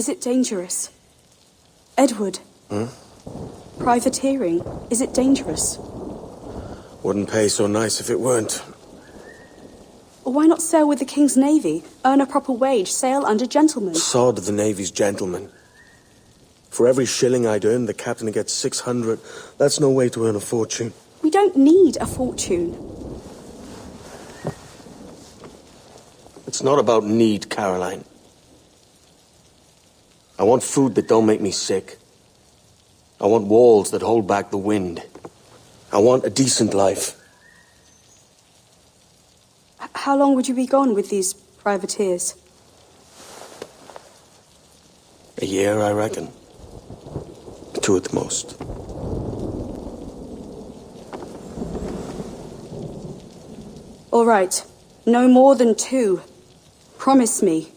Is it dangerous? Edward? Privateering, is it dangerous? Wouldn't pay so nice if it weren't. Why not sail with the King's Navy? Earn a proper wage, sail under gentlemen. Sod the Navy's gentlemen. For every shilling I'd earn, the captain gets 600. That's no way to earn a fortune. We don't need a fortune. It's not about need, Caroline. I want food that don't make me sick. I want walls that hold back the wind. I want a decent life. How long would you be gone with these privateers? A year, I reckon. 2 at the most. All right. No more than 2. Promise me.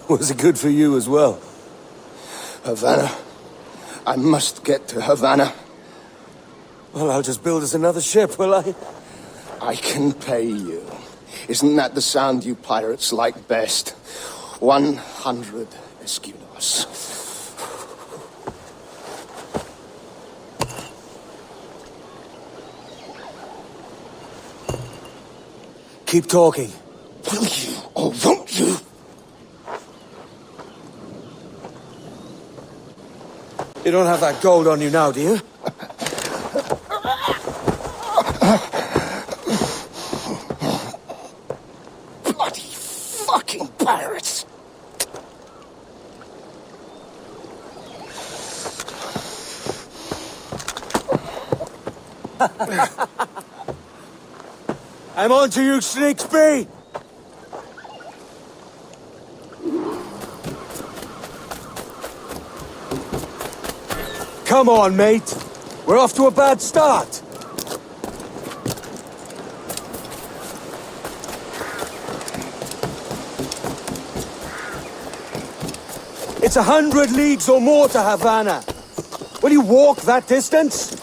Was it good for you as well? Havana. I must get to Havana. Well, I'll just build us another ship, will I? I can pay you. Isn't that the sound you pirates like best? 100 escudos. Keep talking. Will you or won't you? You don't have that gold on you now, do you? Bloody fucking pirates! I'm on to you, Snakesby! Come on, mate. We're off to a bad start. It's 100 leagues or more to Havana. Will you walk that distance?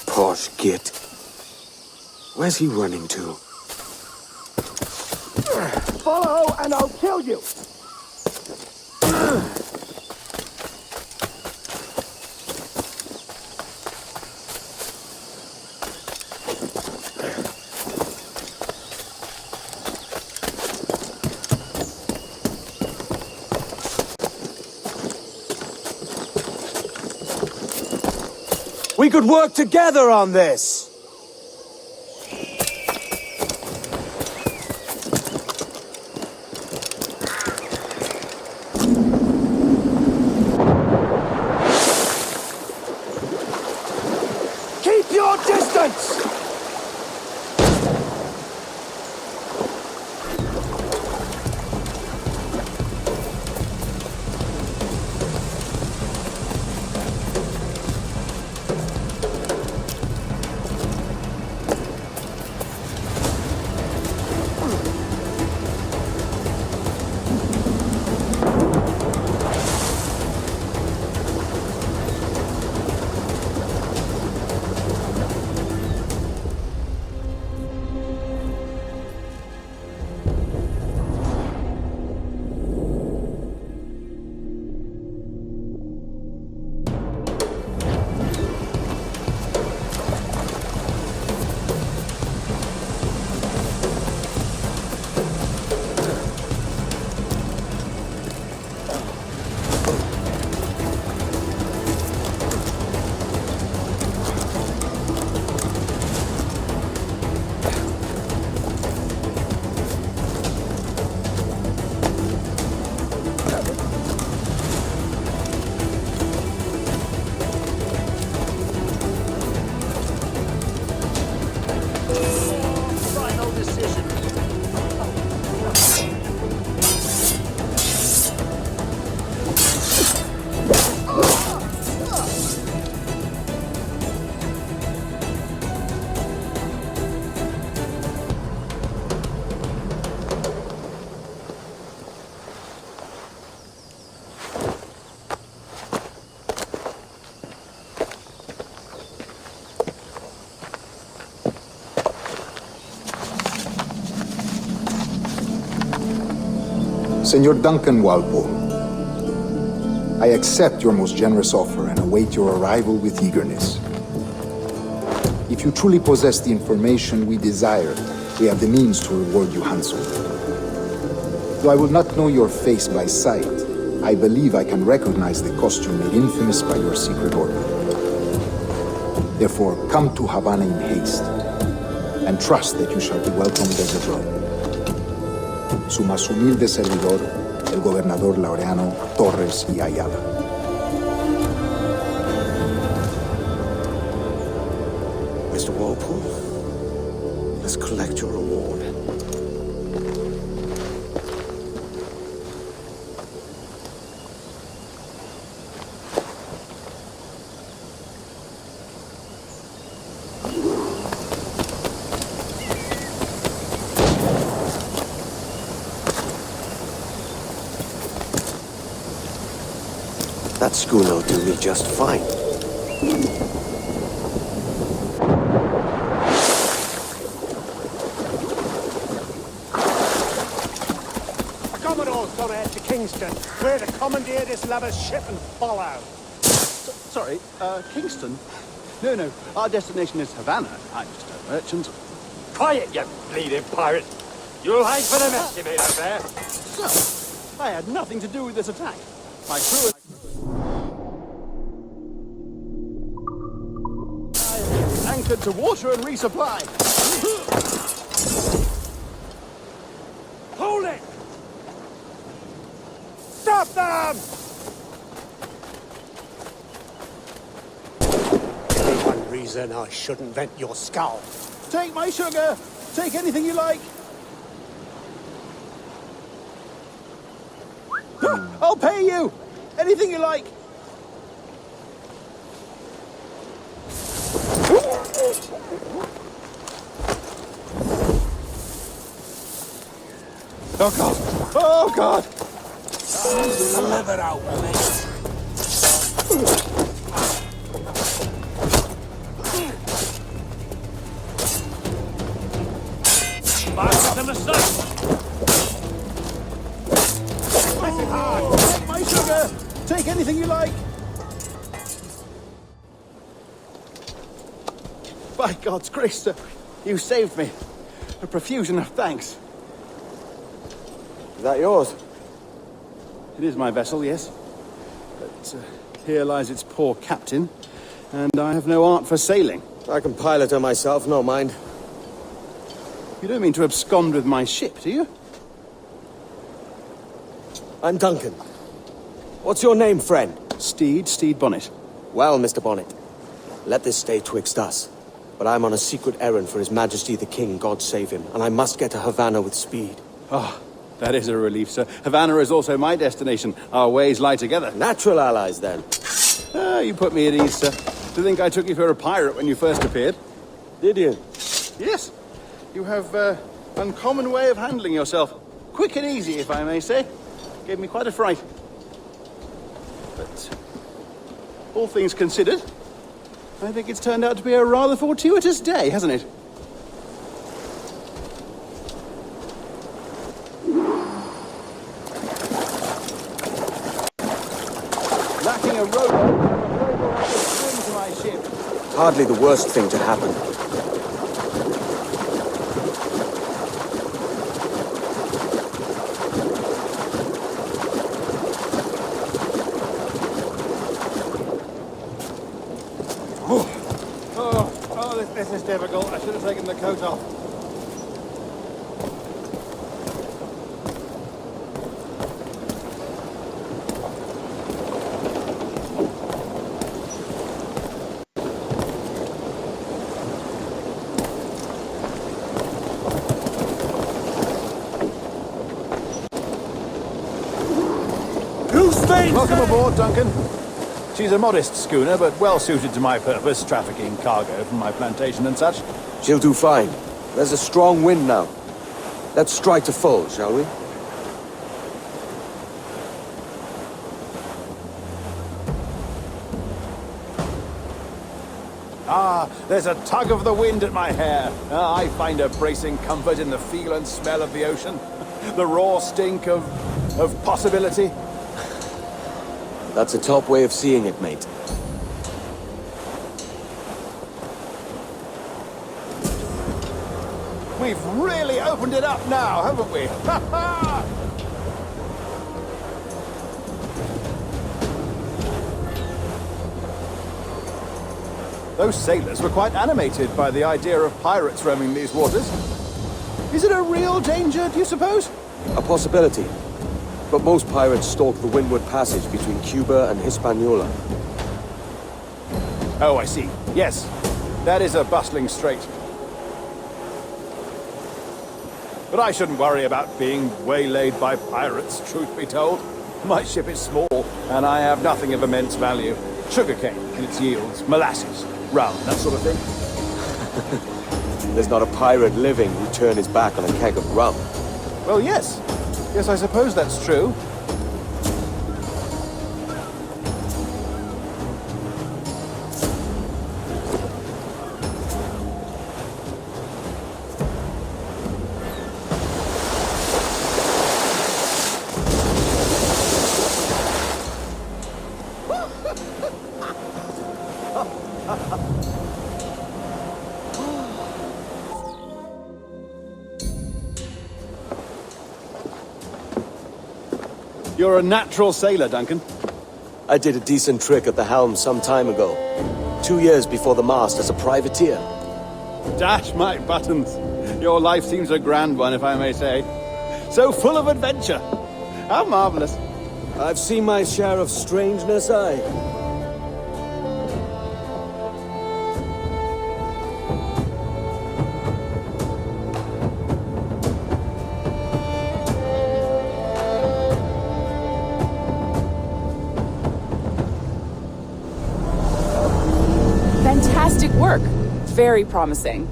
Posh git. Where's he running to? Follow and I'll kill you! We could work together on this! Senor Duncan Walpole, I accept your most generous offer and await your arrival with eagerness. If you truly possess the information we desire, we have the means to reward you handsomely. Though I will not know your face by sight, I believe I can recognize the costume made infamous by your secret order. Therefore, come to Havana in haste, and trust that you shall be welcomed as a brother. Su más humilde servidor, el gobernador Laureano Torres y Ayala. Mr. Walpole, let's collect your reward. That schooner will do me just fine. Commodore's gone ahead to Kingston. We're to commandeer this lover's ship and follow. Sorry, Kingston? No, our destination is Havana. I'm just a merchant. Quiet, you bleeding pirate. You'll hang for the mess you made out there. Sir, I had nothing to do with this attack. My crew... I anchored to water and resupply. Hold it! Stop them! Any one reason I shouldn't vent your skull. Take my sugar. Take anything you like. I'll pay you. Anything you like. Oh God! Oh God! Deliver out, mate. Mark them aside. Press it hard. Take my sugar. Take anything you like. By God's grace, sir, you saved me. A profusion of thanks. Is that yours? It is my vessel, yes. But here lies its poor captain, and I have no art for sailing. I can pilot her myself, no mind. You don't mean to abscond with my ship, do you? I'm Duncan. What's your name, friend? Steed Bonnet. Well, Mr. Bonnet, let this stay twixt us. But I'm on a secret errand for His Majesty the King, God save him, and I must get to Havana with speed. Oh, that is a relief, sir. Havana is also my destination. Our ways lie together. Natural allies, then. You put me at ease, sir. To think I took you for a pirate when you first appeared. Did you? Yes. You have uncommon way of handling yourself. Quick and easy, if I may say. Gave me quite a fright. But all things considered, I think it's turned out to be a rather fortuitous day, hasn't it? Lacking a rowboat, I'm afraid we'll have to swim to my ship. Hardly the worst thing to happen. This is difficult. I should have taken the coat off. Welcome aboard, Duncan. She's a modest schooner, but well suited to my purpose, trafficking cargo from my plantation and such. She'll do fine. There's a strong wind now. Let's strike to full, shall we? There's a tug of the wind at my hair. I find a bracing comfort in the feel and smell of the ocean. The raw stink of of possibility. That's a top way of seeing it, mate. We've really opened it up now, haven't we? Ha ha! Those sailors were quite animated by the idea of pirates roaming these waters. Is it a real danger, do you suppose? A possibility. But most pirates stalk the Windward Passage between Cuba and Hispaniola. Oh, I see. Yes, that is a bustling strait. But I shouldn't worry about being waylaid by pirates, truth be told. My ship is small, and I have nothing of immense value. Sugarcane and its yields, molasses, rum, that sort of thing. There's not a pirate living who'd turn his back on a keg of rum. Well, yes. Yes, I suppose that's true. You're a natural sailor, Duncan. I did a decent trick at the helm some time ago. 2 years before the mast as a privateer. Dash my buttons. Your life seems a grand one, if I may say. So full of adventure. How marvelous. I've seen my share of strangeness, aye. Fantastic work. Very promising.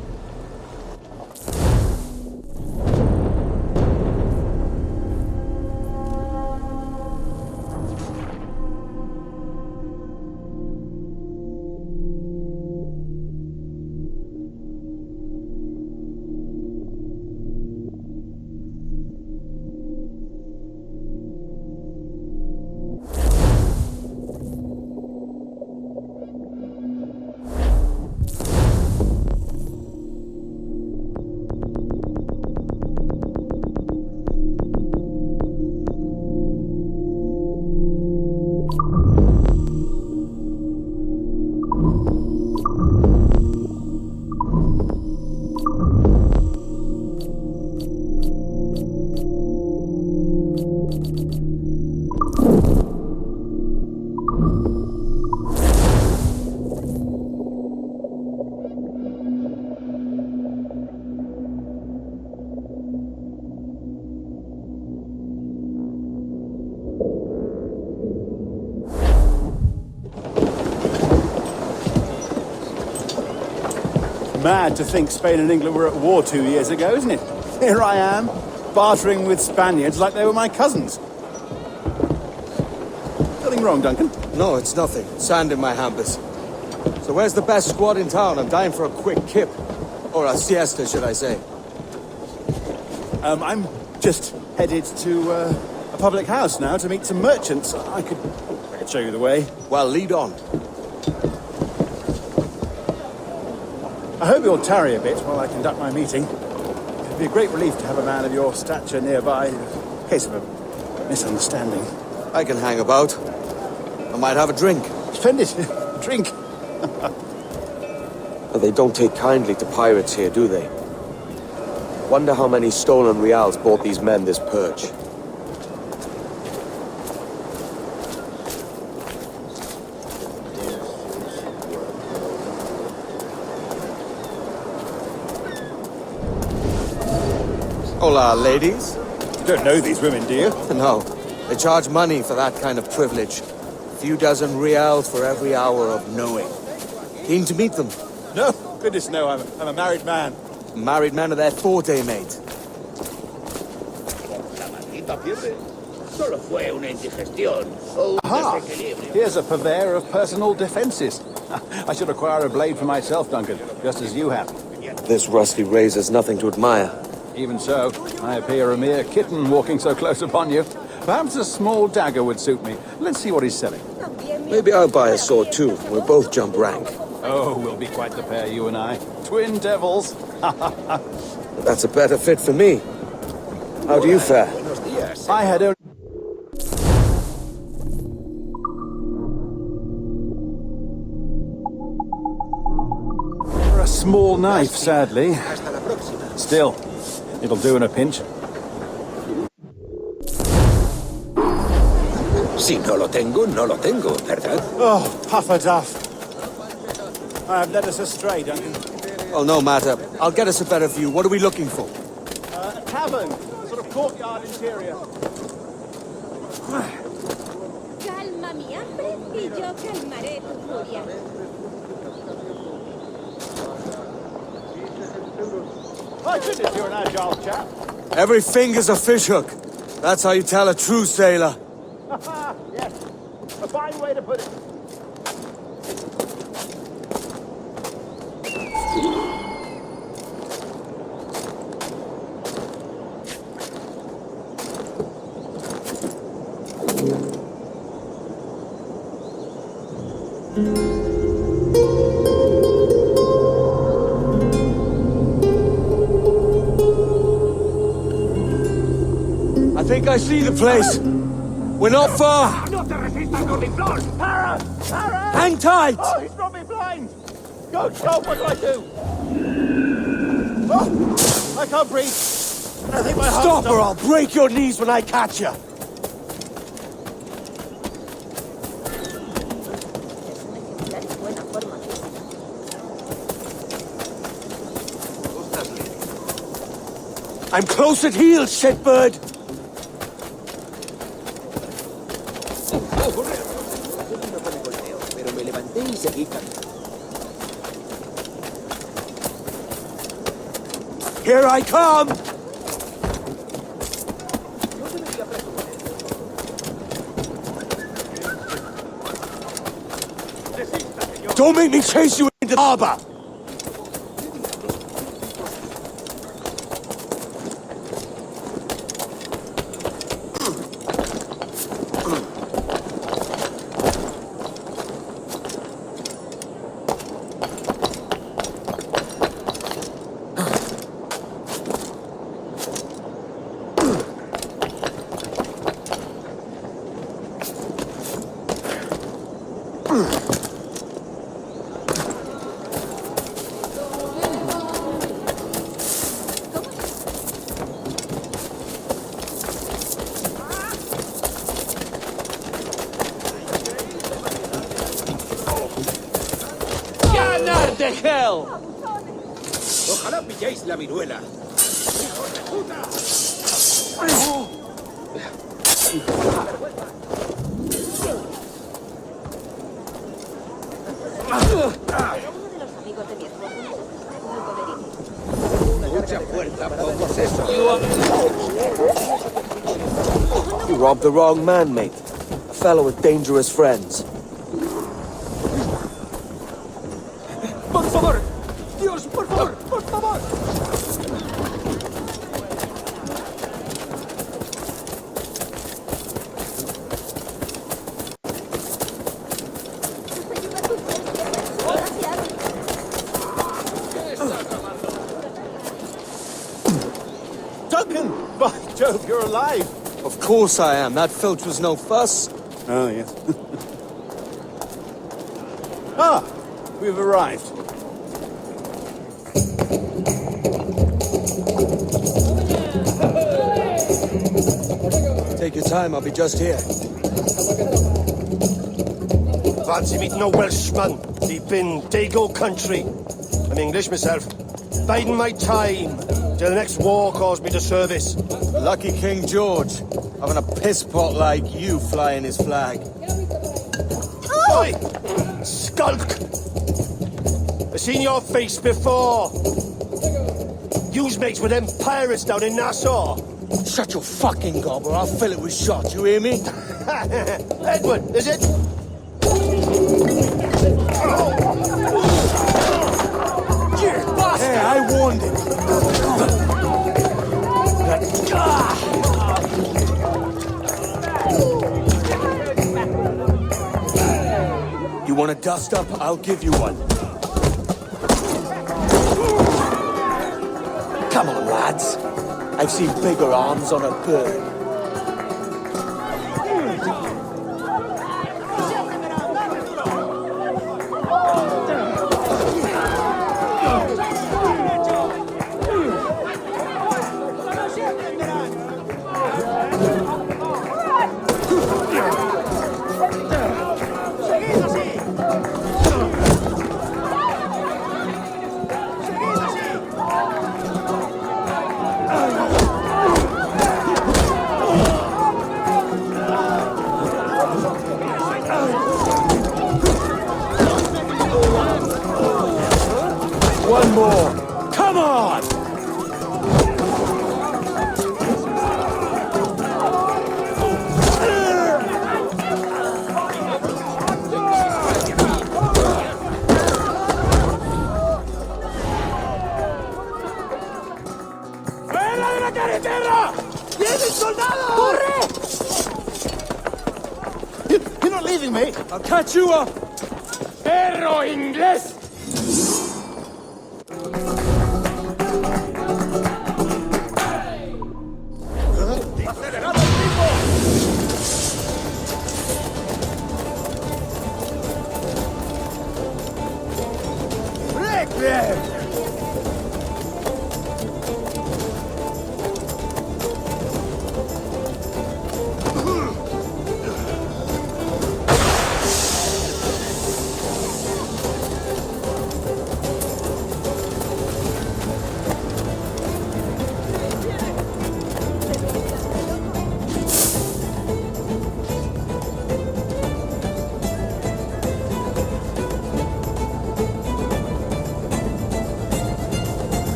Mad to think Spain and England were at war 2 years ago, isn't it? Here I am, bartering with Spaniards like they were my cousins. Nothing wrong, Duncan? No, it's nothing. Sand in my hampers. So where's the best squad in town? I'm dying for a quick kip. Or a siesta, should I say. I'm just headed to a public house now to meet some merchants. I could show you the way. Well, lead on. I hope you'll tarry a bit while I conduct my meeting. It'd be a great relief to have a man of your stature nearby in case of a misunderstanding. I can hang about. I might have a drink. Splendid. Drink. They don't take kindly to pirates here, do they? Wonder how many stolen reals bought these men this perch. Hola, ladies. You don't know these women, do you? No, they charge money for that kind of privilege. A few dozen reals for every hour of knowing. Keen to meet them. No, goodness no, I'm a married man. Married men are their forte, mate. Aha! Here's a purveyor of personal defences. I should acquire a blade for myself, Duncan, just as you have. This rusty razor's nothing to admire. Even so, I appear a mere kitten walking so close upon you. Perhaps a small dagger would suit me. Let's see what he's selling. Maybe I'll buy a sword too. We'll both jump rank. Oh, we'll be quite the pair, you and I. Twin devils. That's a better fit for me. How do you fare? I had only... For a small knife, sadly. Still, it'll do in a pinch. Si no lo tengo, no lo tengo, ¿verdad? Oh, puffer duff. I have led us astray, Duncan. Oh, no matter. I'll get us a better view. What are we looking for? A tavern, sort of courtyard interior. Calma mi hambre y yo calmaré tu furia. My goodness, you're an agile chap. Every finger's a fishhook. That's how you tell a true sailor. Yes, a fine way to put it. I think I see the place. We're not far. ¡No te resistas, Gordiflón! Para! Para! Hang tight. Oh, he's brought me blind! Go, what do I do? Oh, I can't breathe. I think my heart's Stop or I'll break your knees when I catch you. I'm close at heel, shitbird. Pero me levanté y seguí caminando. Here I come. Don't make me chase you into the harbor. ¡Ganar de hell! Ojalá pilléis la viruela. Mucha fuerza, poco seso. You robbed the wrong man, mate. A fellow with dangerous friends. Por favor! Dios, por favor! Por favor! Duncan! By Jove, you're alive! Of course I am. That filch was no fuss. Oh, yes. Ah! We've arrived. Take your time, I'll be just here. Fancy meeting a Welshman deep in Dago country. I'm English myself. Biding my time till the next war calls me to service. Lucky King George, having a piss pot like you flying his flag. Oi! Skulk! I've seen your face before. You's mates with them pirates down in Nassau. Shut your fucking gob or I'll fill it with shot, you hear me? Edward, is it? Hey, I warned him. You want a dust-up? I'll give you one. Come on, lads. I've seen bigger arms on a bird. One more. Come on! ¡Fuera de la carretera! ¡Vienen soldados! ¡Corre! You're not leaving me! I'll catch you up! ¡Perro inglés!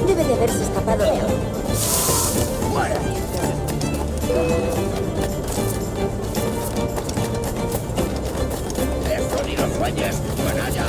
Debe de haberse escapado de algo. ¡Esto ni lo sueñes, canalla!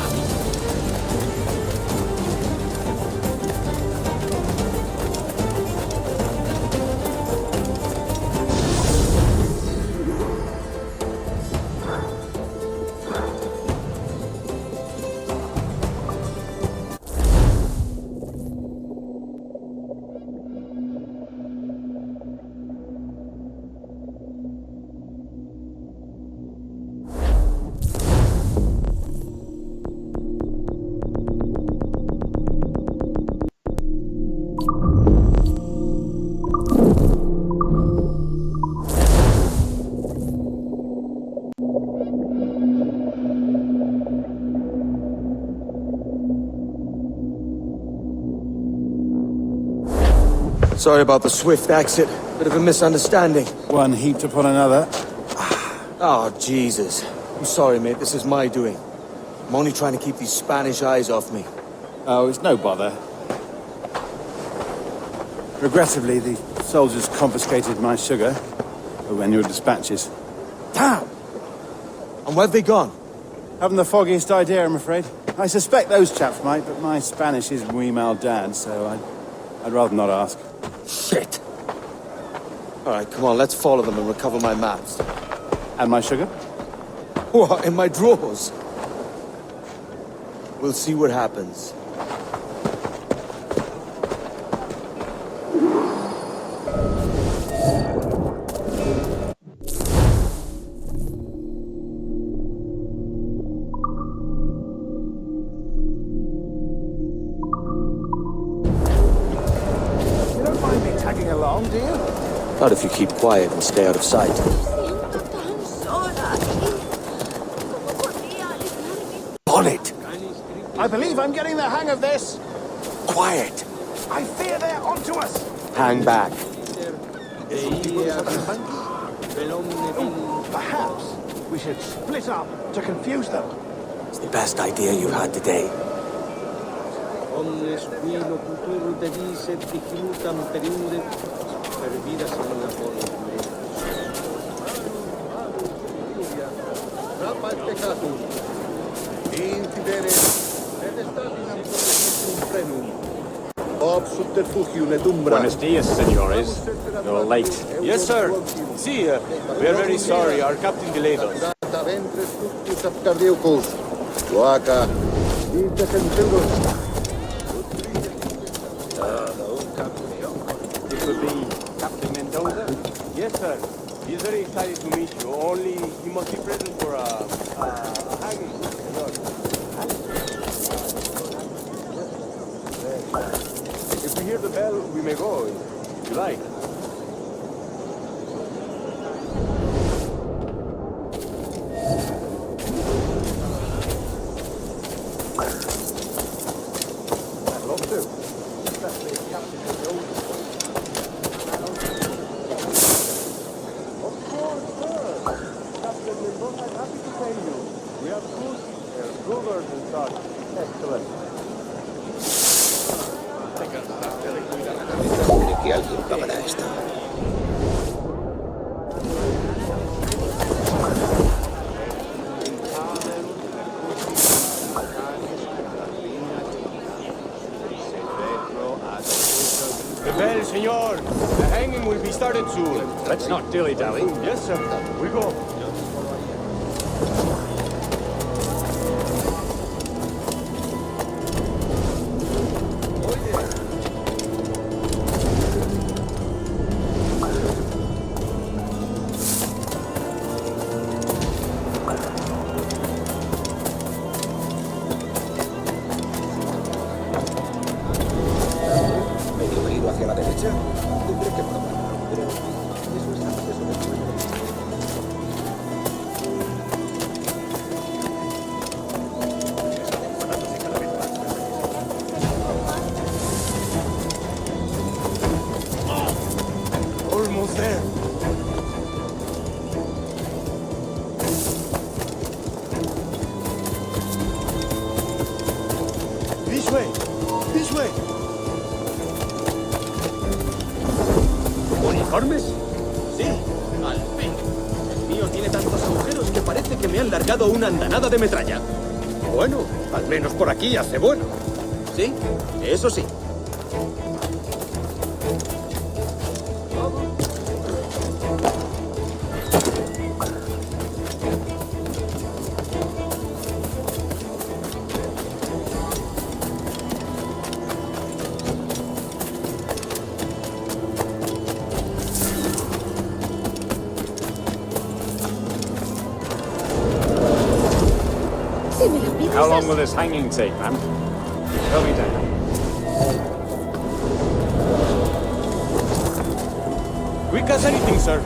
Sorry about the swift exit. Bit of a misunderstanding. One heaped upon another. Oh, Jesus. I'm sorry, mate. This is my doing. I'm only trying to keep these Spanish eyes off me. Oh, it's no bother. Regrettably, the soldiers confiscated my sugar when your dispatches. Damn! And where've they gone? Haven't the foggiest idea, I'm afraid. I suspect those chaps might, but my Spanish is muy mal dad, so I'd rather not ask. Shit! Alright, come on, let's follow them and recover my maps. And my sugar? What, in my drawers? We'll see what happens. You don't mind me tagging along, do you? Not if you keep quiet and stay out of sight. Siento tan sola aquí. ¿Cómo podría alegrarme? Bonnet! I believe I'm getting the hang of this. Quiet! I fear they're onto us. Hang back. Perhaps we should split up to confuse them. It's the best idea you've had today. Omnes vino cultur dedicet digimutam periude, per vida semina bonum. Rapa et peccatum, incidere, et estatinam correctum prenum. Ob subterfugium et umbra. Buenos dias, senores. You're late. Yes, sir. See, we are very sorry. Our captain delayed us. Data ventres fructus aptardeucus. Loaca. Vite centuros. This would be Captain Mendoza? Yes, sir. He is very excited to meet you. Only he must be present for a hanging. If we hear the bell, we may go, if you like. I'd love to. Especially if Captain Mendoza. Of course, sir. Captain Mendoza is happy to pay you. We have food here, coolers and such. Excellent. Que alguien pagará esto. The bell, senor. The hanging will be started soon. Let's not dilly-dally. Yes, sir. We go. Medio giro hacia la derecha. Tendré que probarlo, pero eso es antes o después. Almost there. This way. This way. ¿Uniformes? Sí, al fin. El mío tiene tantos agujeros que parece que me han largado una andanada de metralla. Bueno, al menos por aquí hace bueno. Sí, eso sí. Si me lo pides, How long will this hanging take, man? Tell me down. Quick as anything, sir.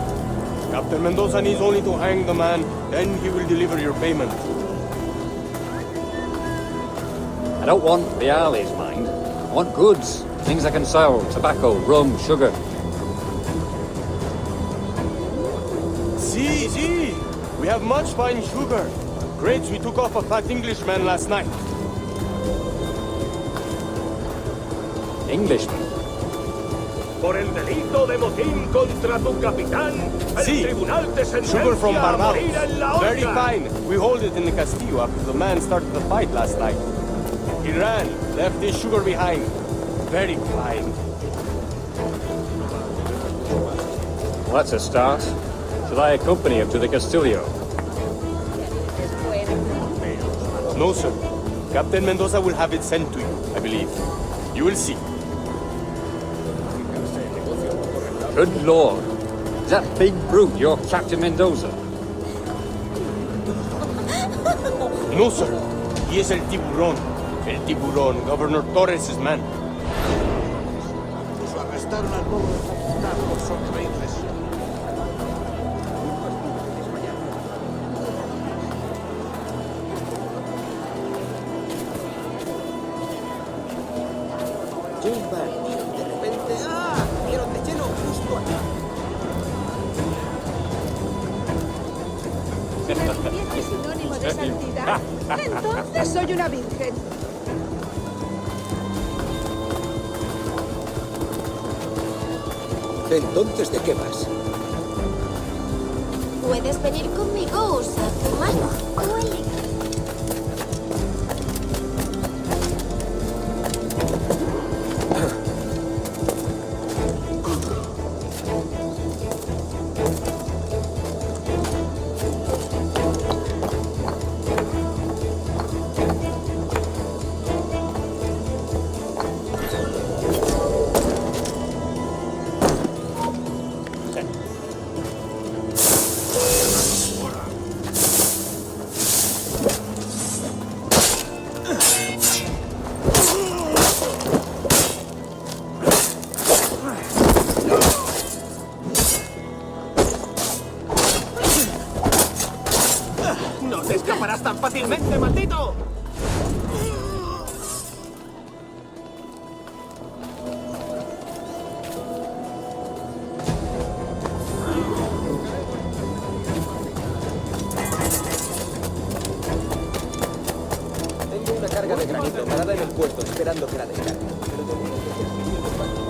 Captain Mendoza needs only to hang the man, then he will deliver your payment. I don't want reales, mind. I want goods. Things I can sell. Tobacco, rum, sugar. See. We have much fine sugar. Grapes we took off a fat Englishman last night. Englishman. Por el delito de motín contra tu capitán, Sí. Sugar from Barbados. Very fine. We hold it in the Castillo after the man started the fight last night. He ran, left his sugar behind. Very fine. Well, that's a start. Shall I accompany him to the Castillo? No, sir. Captain Mendoza will have it sent to you, I believe. You will see. Good Lord. Is that big brute your Captain Mendoza? No, sir. He is El Tiburón. El Tiburón, Governor Torres' man. Arrestaron al pobre capitán por sonreírles. Jumba, y de repente... ¡Ah! Vieron de lleno justo aquí. ¿Nadie es sinónimo de santidad? Entonces soy una virgen. Entonces, ¿de qué vas? Puedes venir conmigo, usa tu mano o elige. ¡No te escaparás tan fácilmente, maldito! Tengo una carga de granito parada en el puerto, esperando que la descargue. Pero tenía que conseguir el barco.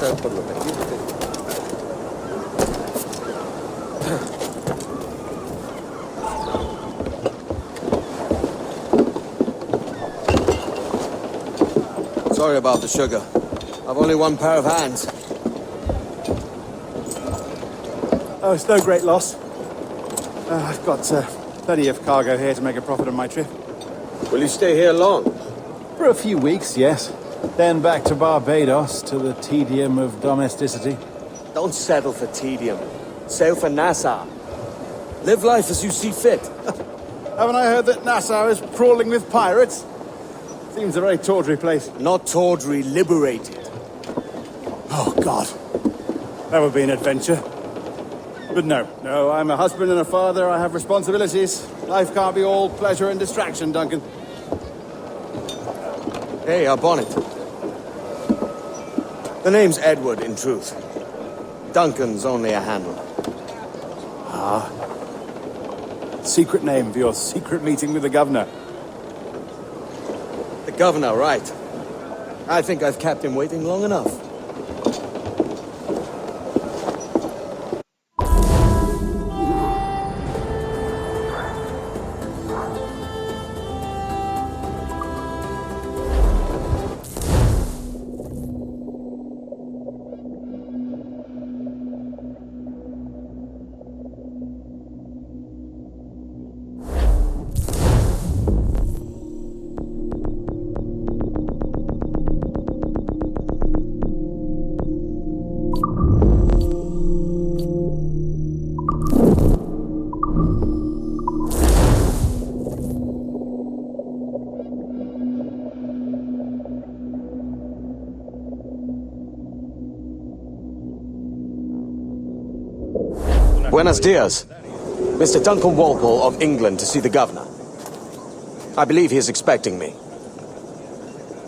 casa por lo pendiente. Sorry about the sugar. I've only one pair of hands. Oh, it's no great loss. I've got plenty of cargo here to make a profit on my trip. Will you stay here long? For a few weeks, yes. Then back to Barbados, to the tedium of domesticity. Don't settle for tedium. Sail for Nassau. Live life as you see fit. Haven't I heard that Nassau is crawling with pirates? Seems a very tawdry place. Not tawdry, liberated. Oh, God. That would be an adventure. But no, I'm a husband and a father. I have responsibilities. Life can't be all pleasure and distraction, Duncan. Hey, our bonnet. The name's Edward, in truth. Duncan's only a handle. Ah. Secret name for your secret meeting with the governor. The governor, right. I think I've kept him waiting long enough. Buenos dias. Mr. Duncan Walpole of England to see the governor. I believe he is expecting me.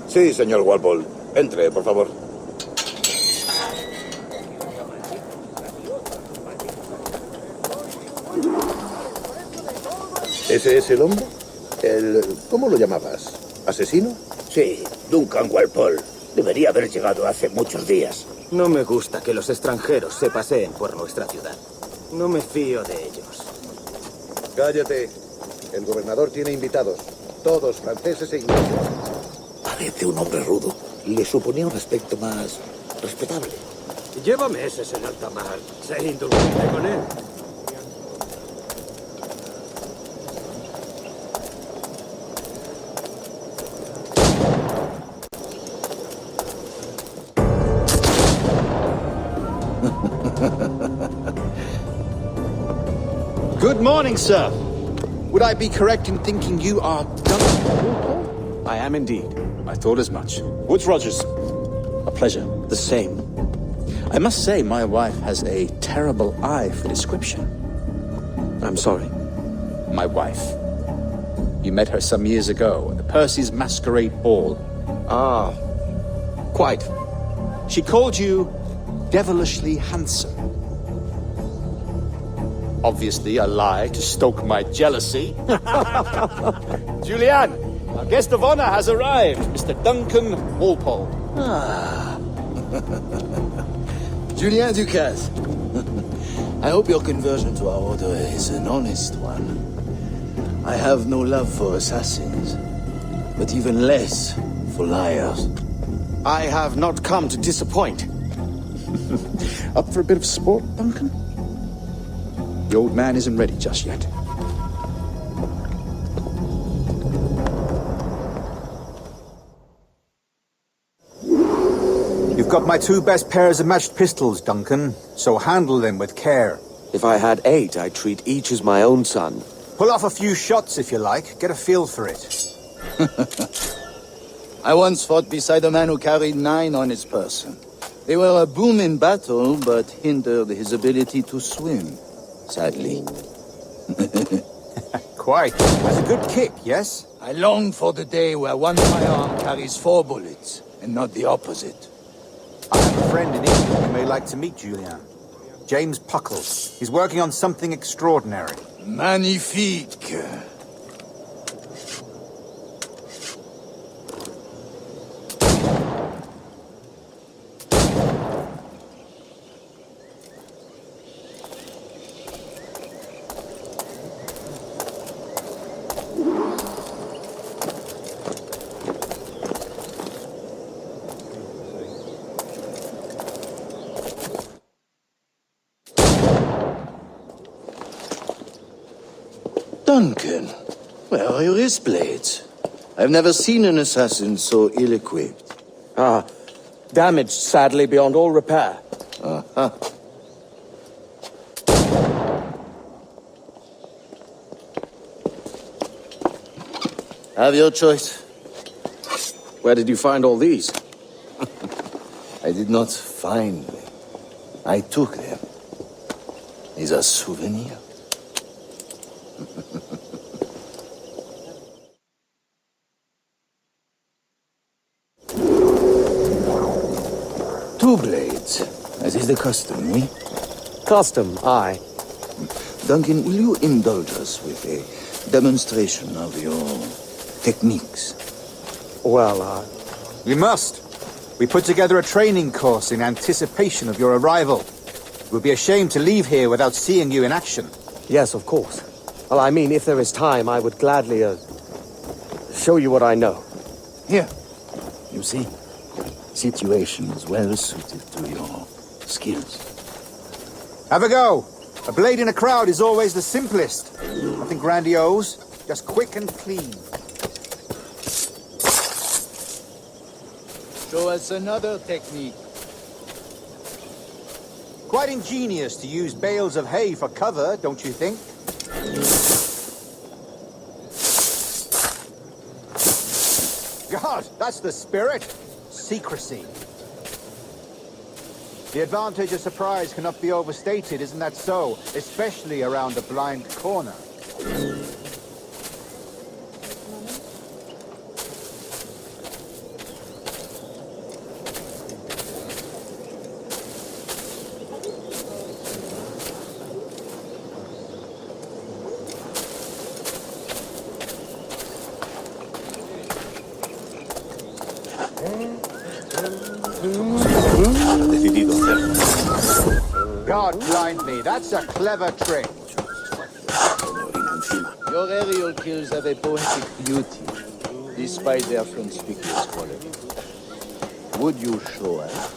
Sí, señor Walpole. Entre, por favor. ¿Ese es el hombre? ¿Cómo lo llamabas? ¿Asesino? Sí, Duncan Walpole. Debería haber llegado hace muchos días. No me gusta que los extranjeros se paseen por nuestra ciudad. No me fío de ellos. Cállate. El gobernador tiene invitados. Todos franceses e ingleses. Parece un hombre rudo. Le suponía un aspecto más respetable. Lleva meses en alta mar. Sé indulgente con él. Good morning, sir. Would I be correct in thinking you are Duncan? I am indeed. I thought as much. Woods Rogers. A pleasure. The same. I must say, my wife has a terrible eye for description. I'm sorry. My wife. You met her some years ago at the Percy's Masquerade Ball. Ah, quite. She called you devilishly handsome. Obviously a lie to stoke my jealousy. Julianne, our guest of honor has arrived, Mr. Duncan Walpole. Ah. Julien Ducasse. I hope your conversion to our order is an honest one. I have no love for assassins, but even less for liars. I have not come to disappoint. Up for a bit of sport, Duncan? The old man isn't ready just yet. You've got my 2 best pairs of matched pistols, Duncan, so handle them with care. If I had 8, I'd treat each as my own son. Pull off a few shots if you like. Get a feel for it. I once fought beside a man who carried 9 on his person. They were a boon in battle, but hindered his ability to swim, sadly. Quite. That's a good kick, yes? I long for the day where one firearm carries 4 bullets, and not the opposite. I have a friend in England you may like to meet, Julian. James Puckles. He's working on something extraordinary. Magnifique. Duncan, where are your wrist blades? I've never seen an assassin so ill-equipped. Damaged, sadly, beyond all repair. Uh-huh. Have your choice. Where did you find all these? I did not find them. I took them. Is a souvenir. Two blades, as is the custom, eh? Custom, aye. Duncan, will you indulge us with a demonstration of your techniques? Well, We must. We put together a training course in anticipation of your arrival. It would be a shame to leave here without seeing you in action. Yes, of course. Well, I mean, if there is time, I would gladly, show you what I know. Here. You see? Situation is well suited to your skills. Have a go. A blade in a crowd is always the simplest. Nothing grandiose, just quick and clean. Show us another technique. Quite ingenious to use bales of hay for cover, don't you think? God, that's the spirit. Secrecy. The advantage of surprise cannot be overstated, isn't that so? Especially around a blind corner. God blind me, that's a clever trick. Your aerial kills have a poetic beauty, despite their conspicuous quality. Would you show us?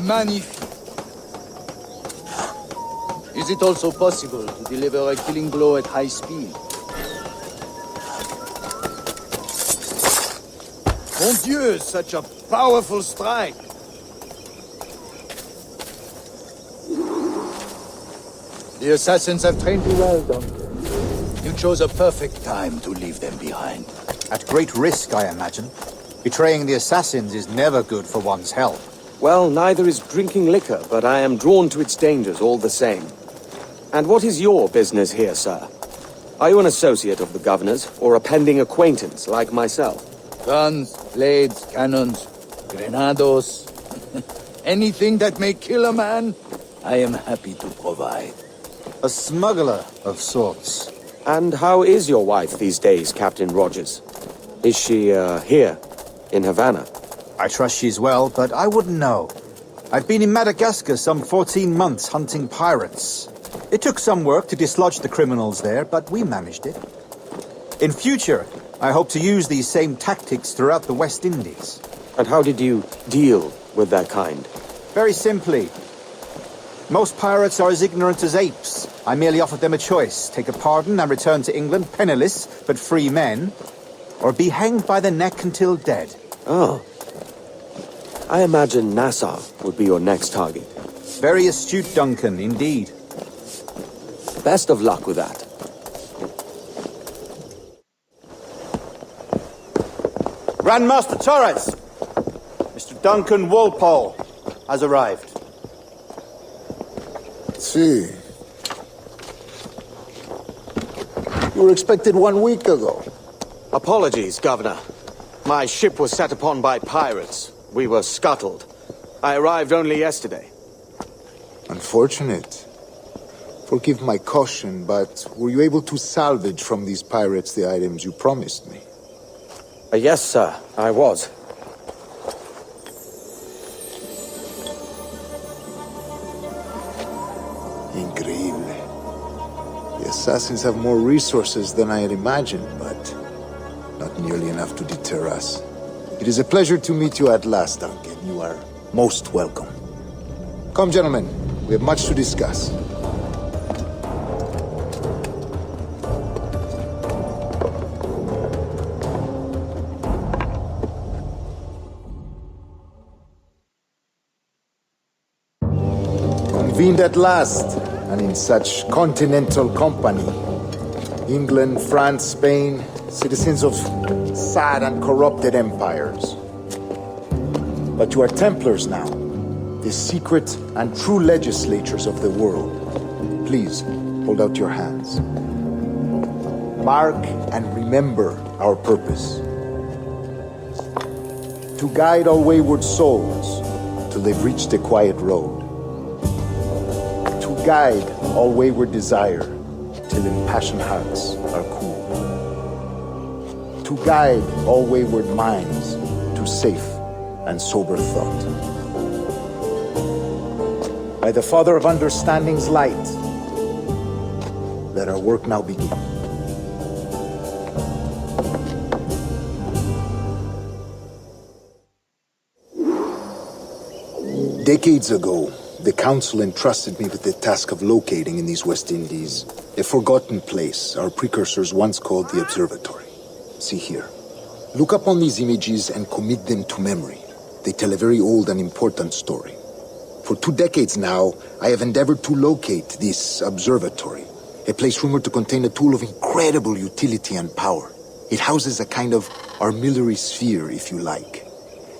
Magnifique. Is it also possible to deliver a killing blow at high speed? Mon Dieu, such a powerful strike! The assassins have trained you well, Duncan. You chose a perfect time to leave them behind. At great risk, I imagine. Betraying the assassins is never good for one's health. Well, neither is drinking liquor, but I am drawn to its dangers all the same. And what is your business here, sir? Are you an associate of the governor's, or a pending acquaintance like myself? Guns, blades, cannons, grenados, anything that may kill a man, I am happy to provide. A smuggler of sorts. And how is your wife these days, Captain Rogers? Is she, here, in Havana? I trust she's well, but I wouldn't know. I've been in Madagascar some 14 months hunting pirates. It took some work to dislodge the criminals there, but we managed it. In future, I hope to use these same tactics throughout the West Indies. And how did you deal with that kind? Very simply. Most pirates are as ignorant as apes. I merely offered them a choice. Take a pardon and return to England penniless, but free men, or be hanged by the neck until dead. Oh. I imagine Nassau would be your next target. Very astute, Duncan, indeed. Best of luck with that. Grandmaster Torres! Mr. Duncan Walpole has arrived. See. You were expected 1 week ago. Apologies, Governor. My ship was set upon by pirates. We were scuttled. I arrived only yesterday. Unfortunate. Forgive my caution, but were you able to salvage from these pirates the items you promised me? Yes, sir, I was. Increíble. The assassins have more resources than I had imagined, but not nearly enough to deter us. It is a pleasure to meet you at last, Duncan. You are most welcome. Come, gentlemen. We have much to discuss. Convened at last, and in such continental company. England, France, Spain, citizens of sad and corrupted empires. But you are Templars now, the secret and true legislators of the world. Please, hold out your hands. Mark and remember our purpose. To guide all wayward souls till they've reached the quiet road. To guide all wayward desire till impassioned hearts are cool. To guide all wayward minds to safe and sober thought. By the Father of Understanding's light, let our work now begin. Decades ago, the Council entrusted me with the task of locating in these West Indies a forgotten place our precursors once called the Observatory. See here. Look upon these images and commit them to memory. They tell a very old and important story. For 2 decades now, I have endeavored to locate this observatory, a place rumored to contain a tool of incredible utility and power. It houses a kind of armillary sphere, if you like.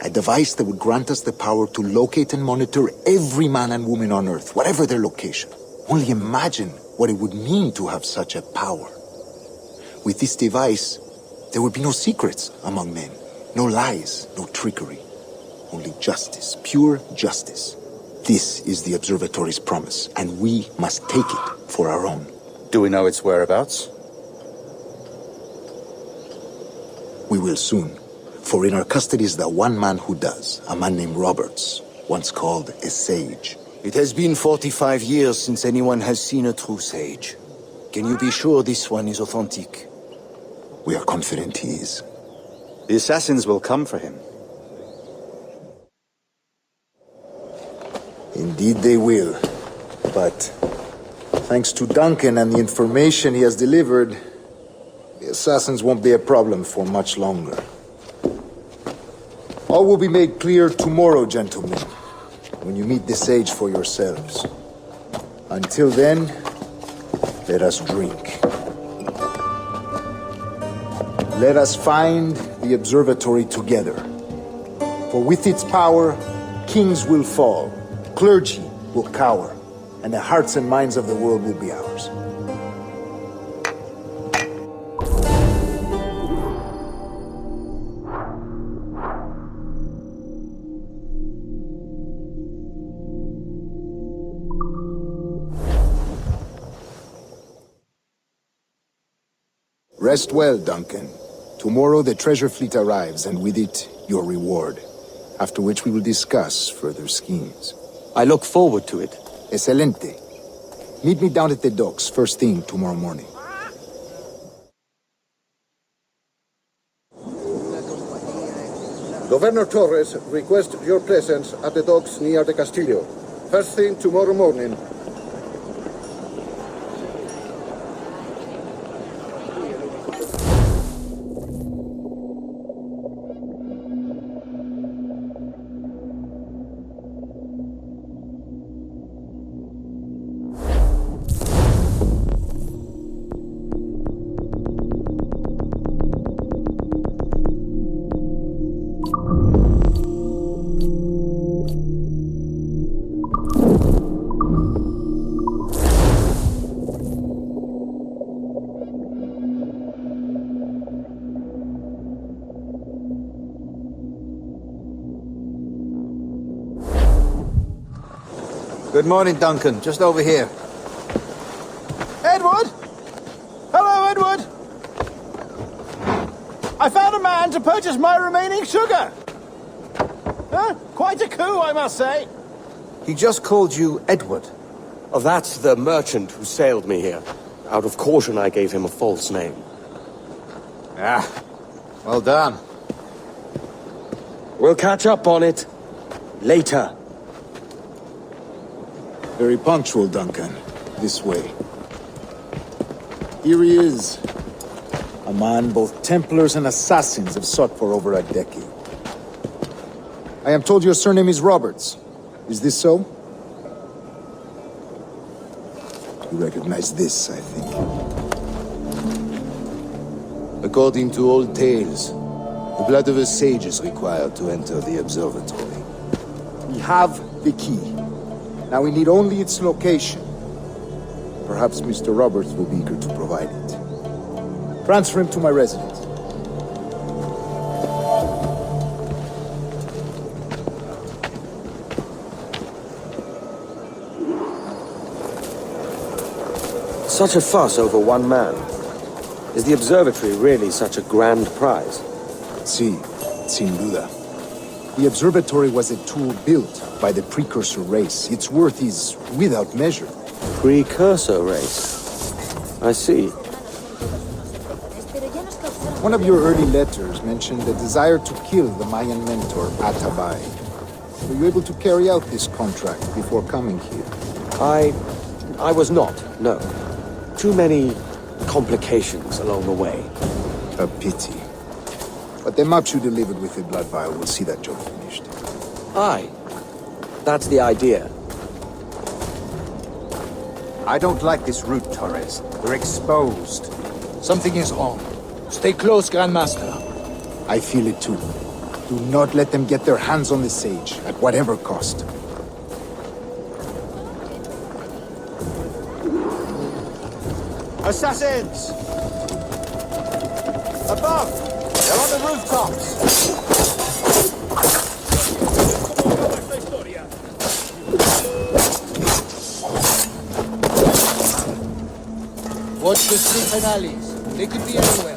A device that would grant us the power to locate and monitor every man and woman on Earth, whatever their location. Only imagine what it would mean to have such a power. With this device, there would be no secrets among men, no lies, no trickery. Only justice, pure justice. This is the Observatory's promise, and we must take it for our own. Do we know its whereabouts? We will soon. For in our custody is the one man who does, a man named Roberts, once called a sage. It has been 45 years since anyone has seen a true sage. Can you be sure this one is authentic? We are confident he is. The assassins will come for him. Indeed they will. But thanks to Duncan and the information he has delivered, the assassins won't be a problem for much longer. All will be made clear tomorrow, gentlemen, when you meet the sage for yourselves. Until then, let us drink. Let us find the observatory together. For with its power, kings will fall, clergy will cower, and the hearts and minds of the world will be ours. Rest well, Duncan. Tomorrow the treasure fleet arrives, and with it, your reward. After which we will discuss further schemes. I look forward to it. Excelente. Meet me down at the docks first thing tomorrow morning. Governor Torres requests your presence at the docks near the Castillo. First thing tomorrow morning. Good morning, Duncan. Just over here. Edward? Hello, Edward. I found a man to purchase my remaining sugar. Huh? Quite a coup, I must say. He just called you Edward. Oh, that's the merchant who sailed me here. Out of caution, I gave him a false name. Ah, well done. We'll catch up on it later. Very punctual, Duncan. This way. Here he is. A man both Templars and Assassins have sought for over a decade. I am told your surname is Roberts. Is this so? You recognize this, I think. According to old tales, the blood of a sage is required to enter the observatory. We have the key. Now we need only its location. Perhaps Mr. Roberts will be eager to provide it. Transfer him to my residence. Such a fuss over one man. Is the observatory really such a grand prize? Sí, sin duda. The observatory was a tool built by the precursor race. Its worth is without measure. Precursor race? I see. One of your early letters mentioned a desire to kill the Mayan mentor, Atabay. Were you able to carry out this contract before coming here? I was not, no. Too many complications along the way. A pity. But the maps you delivered with the blood vial will see that job finished. Aye. That's the idea. I don't like this route, Torres. We're exposed. Something is wrong. Stay close, Grandmaster. I feel it too. Do not let them get their hands on the sage, at whatever cost. Assassins! Above! They're on the rooftops! Watch the streets and alleys. They could be anywhere.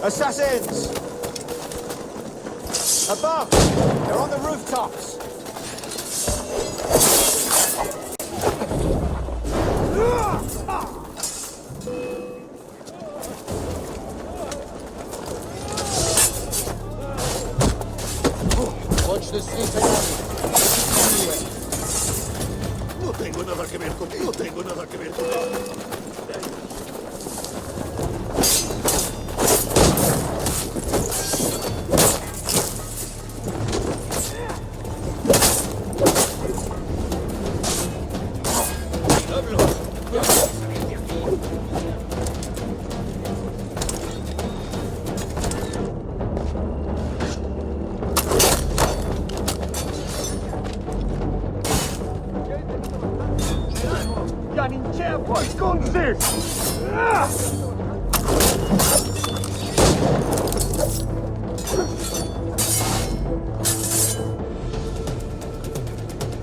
Assassins! Above! They're on the rooftops! Watch the streets and alleys. No tengo nada que ver con... No tengo nada que ver con esto.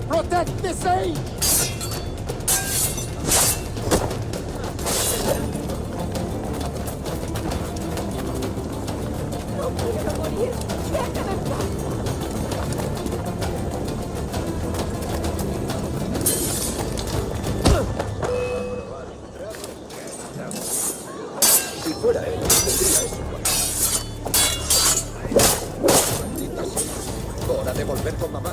Protect the sage! No quiero morir. Déjame en paz. Si fuera él, tendría eso. Maldita sea. Hora de volver con mamá.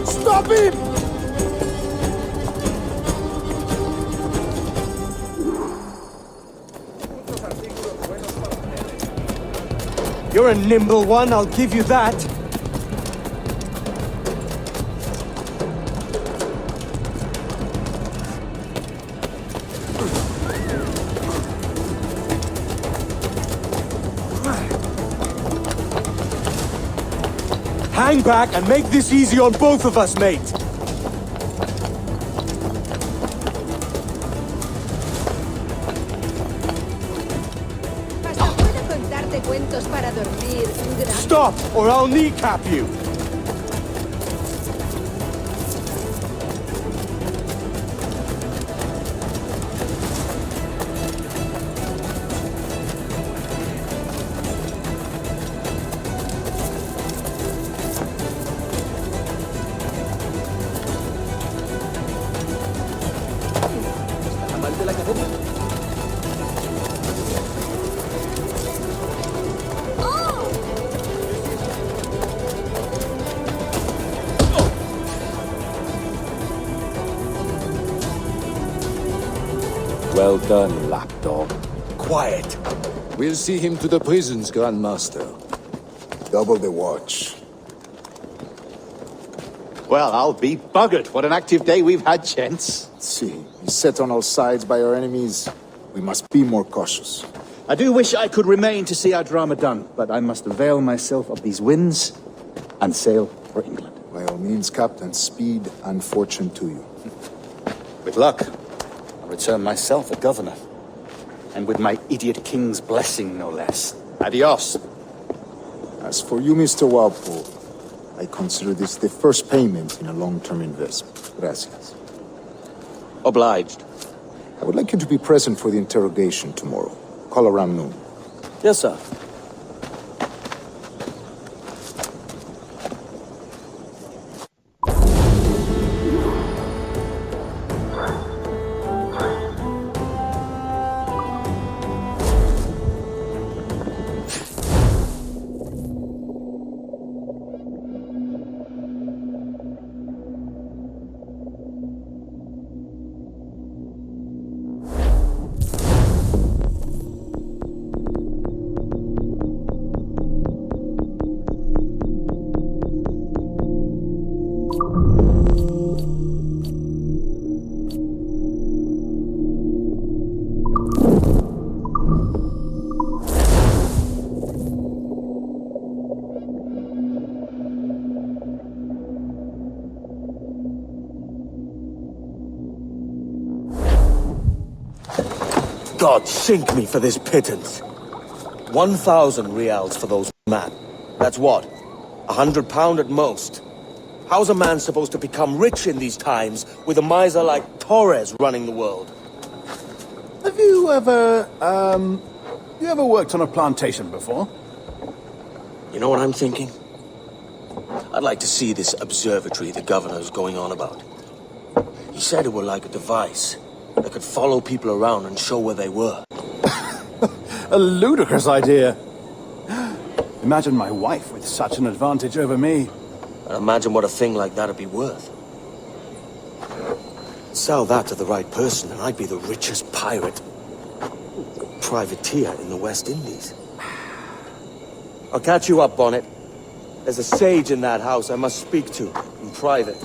Stop him! You're a nimble one, I'll give you that. Hang back and make this easy on both of us, mate. Hasta puedo contarte cuentos para dormir, gran... Stop, or I'll kneecap you. ¿Está mal de la cabeza? Well done, lapdog. Quiet. We'll see him to the prisons, Grandmaster. Double the watch. Well, I'll be buggered. What an active day we've had, gents. See, beset on all sides by our enemies, we must be more cautious. I do wish I could remain to see our drama done, but I must avail myself of these winds and sail for England. By all means, Captain, speed and fortune to you. With luck, I'll return myself a governor. And with my idiot king's blessing, no less. Adios. As for you, Mr. Walpole, I consider this the first payment in a long-term investment. Gracias. Obliged. I would like you to be present for the interrogation tomorrow. Call around noon. Yes, sir. God sink me for this pittance. 1,000 reals for those men. That's what? £100 at most. How's a man supposed to become rich in these times with a miser like Torres running the world? Have you ever, worked on a plantation before? You know what I'm thinking? I'd like to see this observatory the governor's going on about. He said it were like a device that could follow people around and show where they were. A ludicrous idea. Imagine my wife with such an advantage over me. And imagine what a thing like that'd be worth. Sell that to the right person and I'd be the richest pirate. Privateer in the West Indies. I'll catch you up, Bonnet. There's a sage in that house I must speak to in private.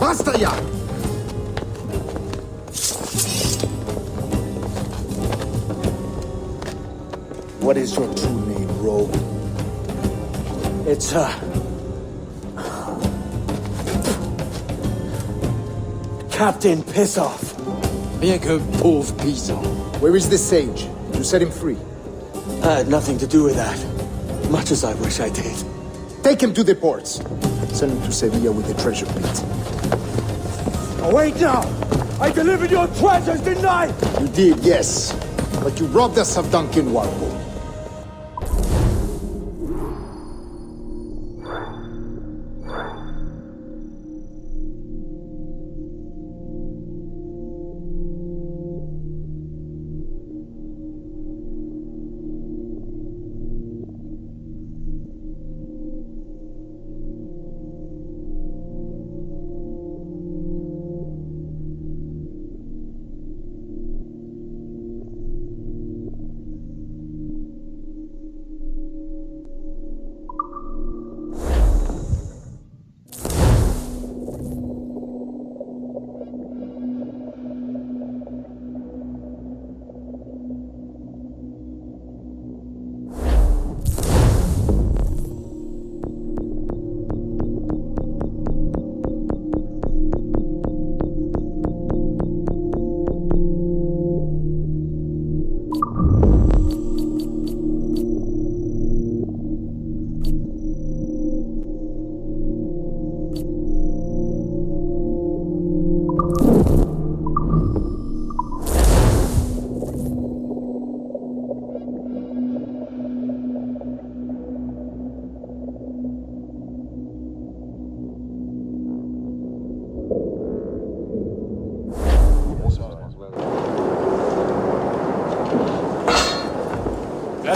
Basta ya! What is your true name, rogue? It's, Captain Pissoff. Rien qu'un pauvre paysan. Where is the sage? Did you set him free? I had nothing to do with that. Much as I wish I did. Take him to the ports. Send him to Sevilla with the treasure pit. Oh, wait now! I delivered your treasures, didn't I? You did, yes. But you robbed us of Duncan Warpo.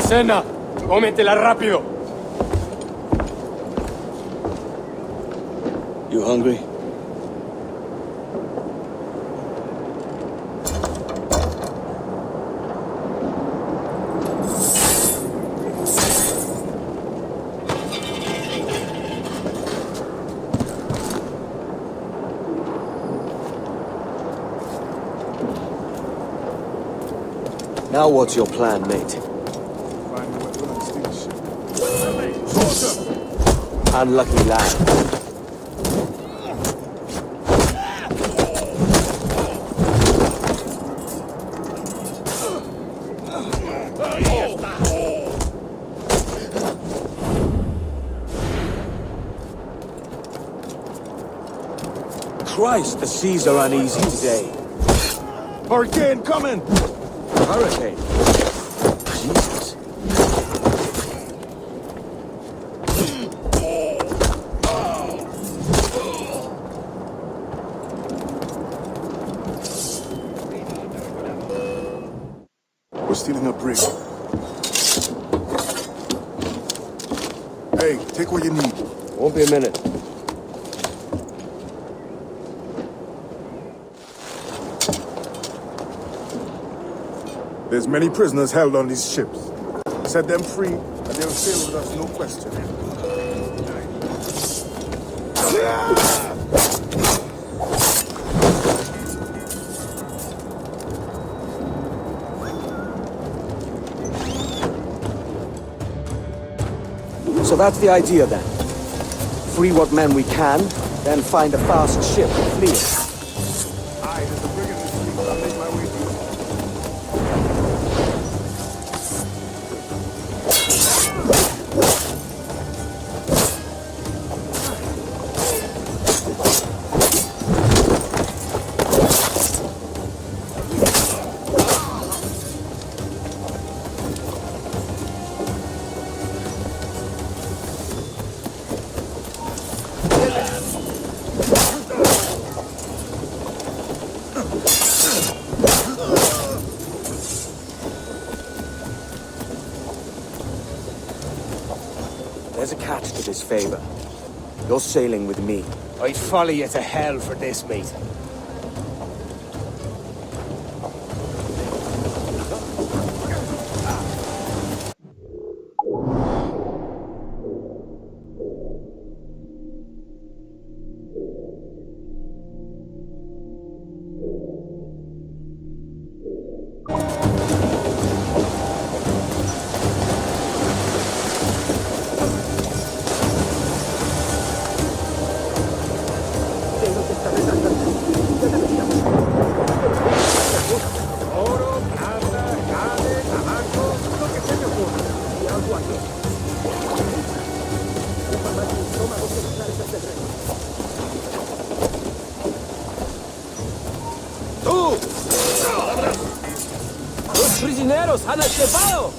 cena. Cómetela rápido. You hungry? Now what's your plan, mate? Unlucky lad. Christ, the seas are uneasy today. Hurricane coming! Hurricane? Jesus. We're stealing a brig. Hey, take what you need. Won't be a minute. There's many prisoners held on these ships. Set them free, and they'll sail with us, no question. So that's the idea then. Free what men we can, then find a fast ship and flee it. Aye, there's a brig in this fleet. I'll make my way through. There's a catch to this favor. You're sailing with me. I'd follow you to hell for this, mate. ¡Tú! ¡Los prisioneros han escapado!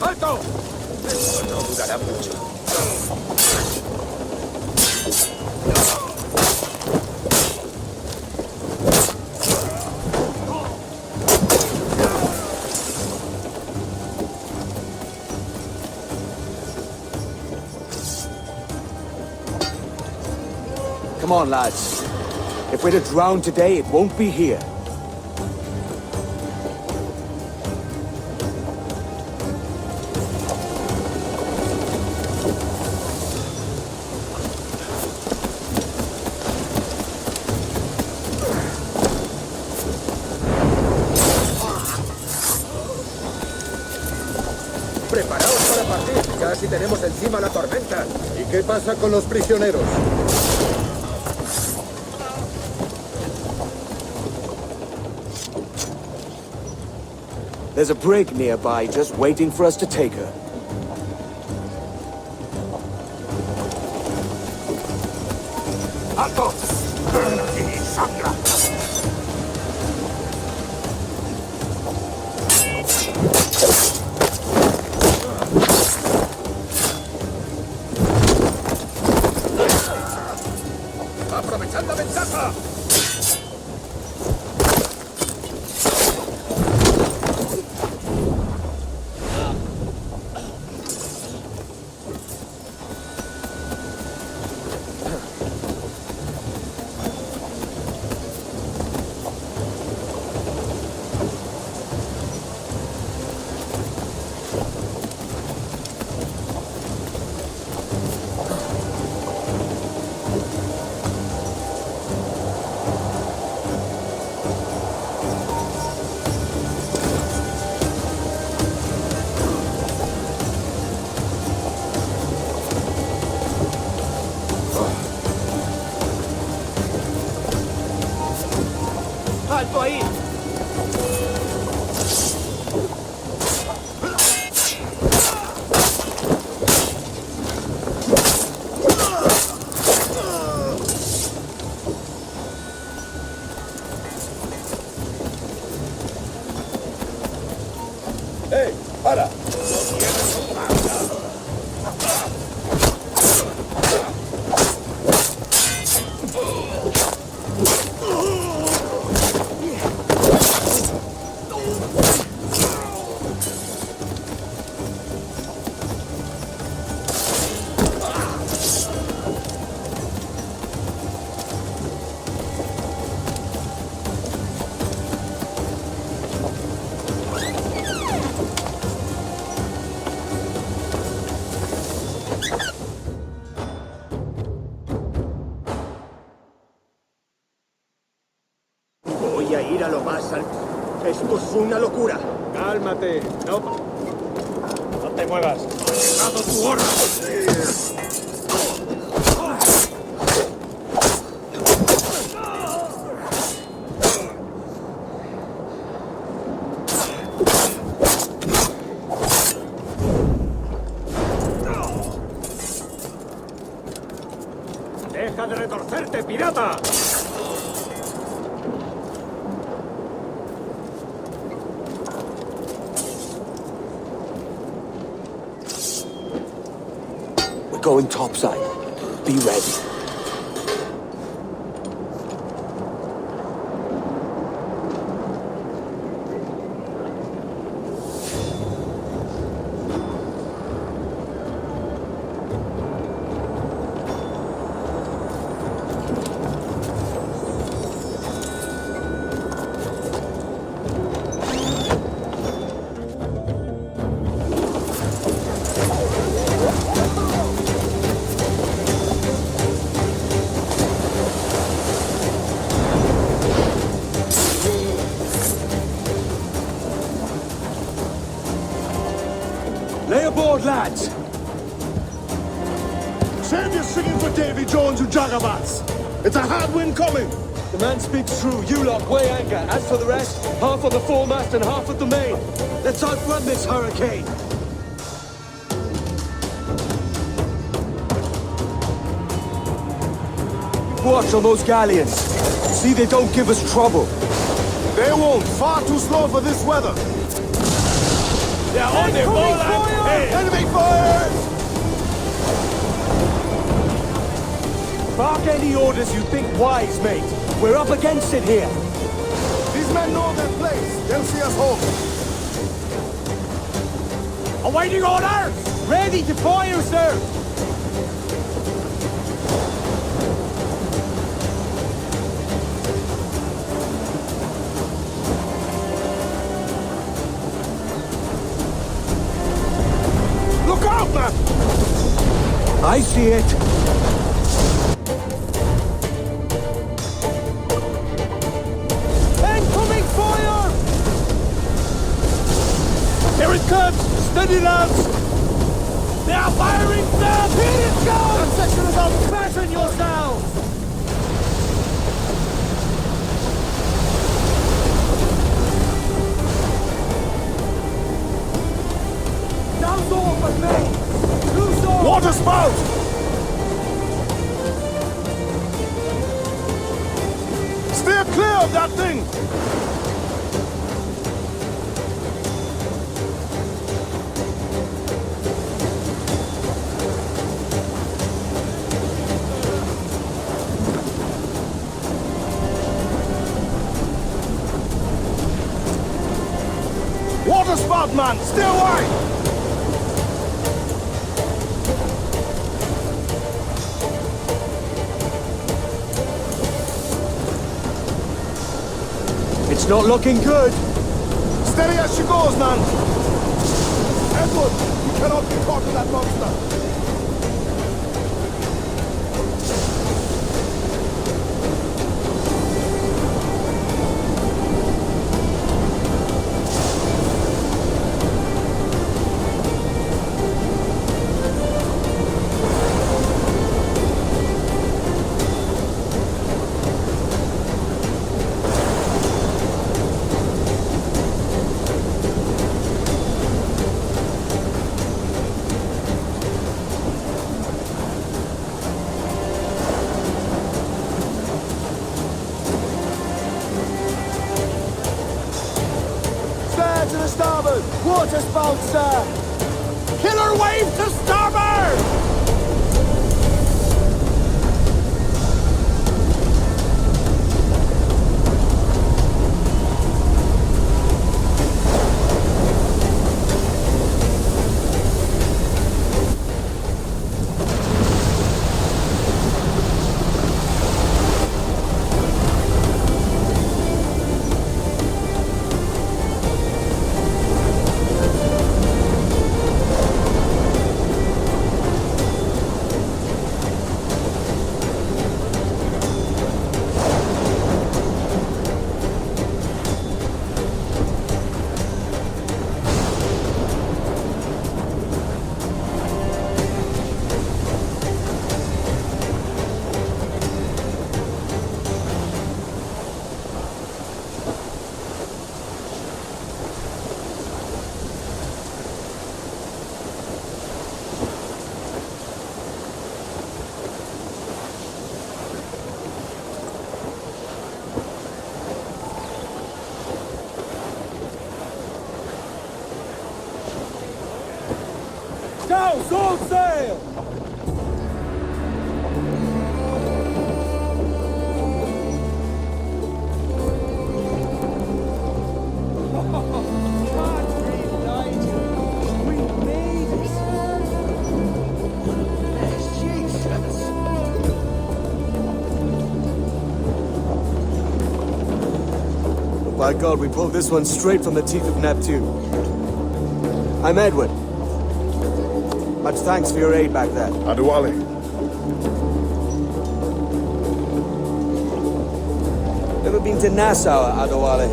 ¡Alto! Esto no durará mucho. Come on, lads. If we're to drown today, it won't be here. Preparaos para partir. Casi tenemos encima la tormenta. ¿Y qué pasa con los prisioneros? There's a brig nearby just waiting for us to take her. ¡Alto! ¡Sangra! ¡Aprovechad la ventaja! ¡Hey! ¡Para! Voy a ir a lo más alto. Esto es una locura. Cálmate. No te muevas. ¡Dado tu orden! ¡Deja de retorcerte, pirata! We're going topside. Be ready. Lay aboard, lads! Save your singing for Davy Jones, you jagabats! It's a hard wind coming! The man speaks true. You lot weigh anchor. As for the rest, half on the foremast and half at the main. Let's outrun this hurricane. Watch on those galleons. See they don't give us trouble. They won't. Far too slow for this weather. They're on their ball and Enemy fire! bark any orders you think wise, mate. We're up against it here. These men know their place. They'll see us home. Awaiting orders! Ready to fire, sir! Look out, man! I see it. Incoming fire! Here it comes! Steady, lads! They are firing, sir! Here it goes! That section is on! Fasten yourselves! Down off at me! Loose off! Water spout! Steer clear of that thing! Water spout, man! Stay wide! It's not looking good. Steady as she goes, man! Edward, you cannot be caught in that monster! to the starboard! Water spout, sir! Killer wave to starboard! Douse all sail! By God, we pulled this one straight from the teeth of Neptune. I'm Edward. Much thanks for your aid back there. Adewale. Ever been to Nassau, Adewale?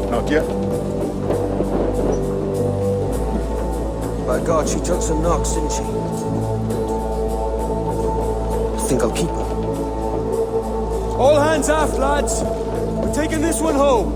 Not yet. By God, she took some knocks, didn't she? I think I'll keep her. All hands aft, lads. We're taking this one home.